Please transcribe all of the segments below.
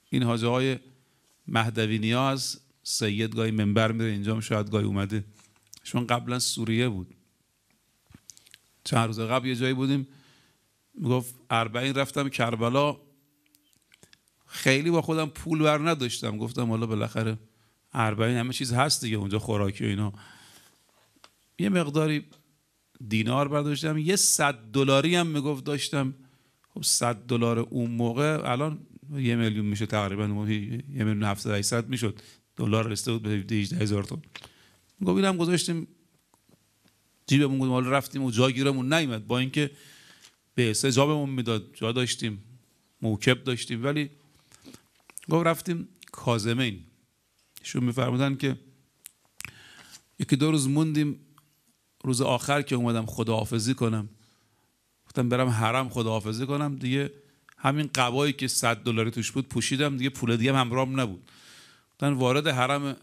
این حاجه های مهدوی نیاز سید گاهی منبر میره اینجا هم شاید گاهی اومده، چون قبلا سوریه بود. چند روز قبل یه جایی بودیم میگفت 40 رفتم کربلا، خیلی با خودم پول بر نداشتم، گفتم حالا بالاخره 40 همه چیز هست دیگه اونجا، خوراکی و اینا. یه مقداری دینار برداشتم، یه $100 هم میگفت داشتم. خب $100 اون موقع الان 1 میلیون میشه تقریبا، 1,700,800 میشد، دلار رسیده بود به 18,000 تومان. میگفت اینم گذاشتیم جیبمون، گفتم حالا رفتیم و جا گیرمون نیومد، با اینکه به استجابمون میداد، جا داشتیم، موکب داشتیم، ولی گفت رفتیم کاظمین. ایشون میفرمودن که 1-2 روز موندیم، روز آخر که اومدم خداحافظی کنم، گفتم برم حرم خداحافظی کنم دیگه، همین قبایی که $100 توش بود پوشیدم دیگه، پول دیگه هم همراهم نبود. گفتن وارد حرم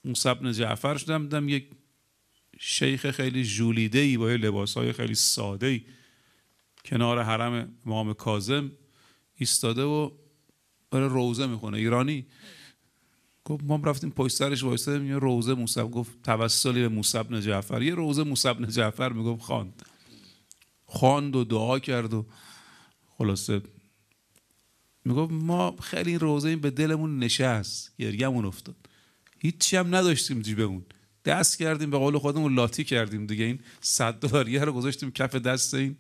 موسی بن جعفر شدم، دیدم یک شیخ خیلی ژولیده‌ای با لباسای خیلی ساده‌ای کنار حرم امام کاظم ایستاده و برای روزه میخونه، ایرانی. گفت ما رفتیم پشت سرش وایسادیم، یه روزه موسی، گفت توسلی به موسی بن جعفر، یه روزه موسی بن جعفر میگفت خواند و دعا کرد و خلاصه میگفت ما خیلی این روزه این به دلمون نشست، گریه‌مون افتاد، هیچی هم نداشتیم جیبمون، دست کردیم به قول خودمون لاتی کردیم دیگه، این $100 رو گذاشتیم کف دست این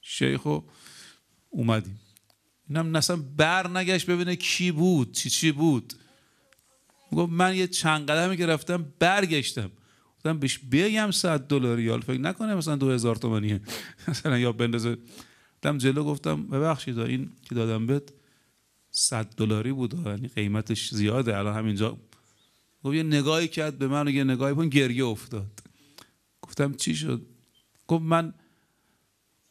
شیخ و اومدیم. اینم اصلا بر نگشت ببینه کی بود چی بود. میگفت من یه چند قدمی که رفتم برگشتم، گفتم بهش بگم $100 یا فکر نکنه مثلا 2,000 تومانیه مثلا یا بندازه. گفتم جلو، گفتم ببخشید این که دادم بهت $100 بود، یعنی قیمتش زیاده الان همینجا. گفت یه نگاهی کرد به من و یه نگاهی کن، گریه افتاد. گفتم چی شد؟ گفت من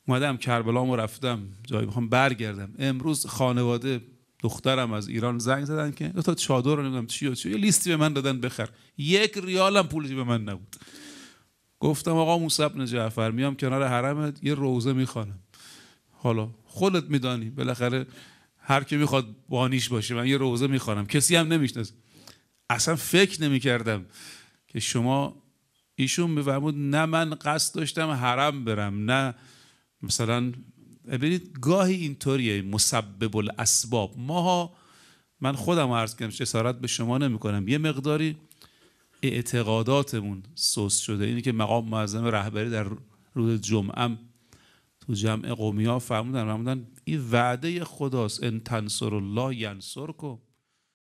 اومدم کربلامو رفتم جایی میخوام برگردم، امروز خانواده دخترم از ایران زنگ زدن که 2 تا چادر رو نمیدونم چی یه لیستی به من دادن بخر، 1 ریال هم پولش به من نبود. گفتم آقا موسی بن جعفر میام کنار حرمت یه روزه میخوانم، حالا خودت میدانی بالاخره هر کی میخواد بانیش باشه، من یه روزه میخوانم، کسی هم نمیشناسه. اصلا فکر نمیکردم که شما، ایشون میفرمود نه من قصد داشتم حرم برم، نه مثلا ببینید گاهی اینطوریه مسبب الاسباب. ماها، من خودم عرض کردم جسارت به شما نمی کنم، یه مقداری اعتقاداتمون سست شده. اینی که مقام معظم رهبری در روز جمعه تو جمع قومی ها فرمودن این وعده خداست، ان تنصر الله ینصرکم.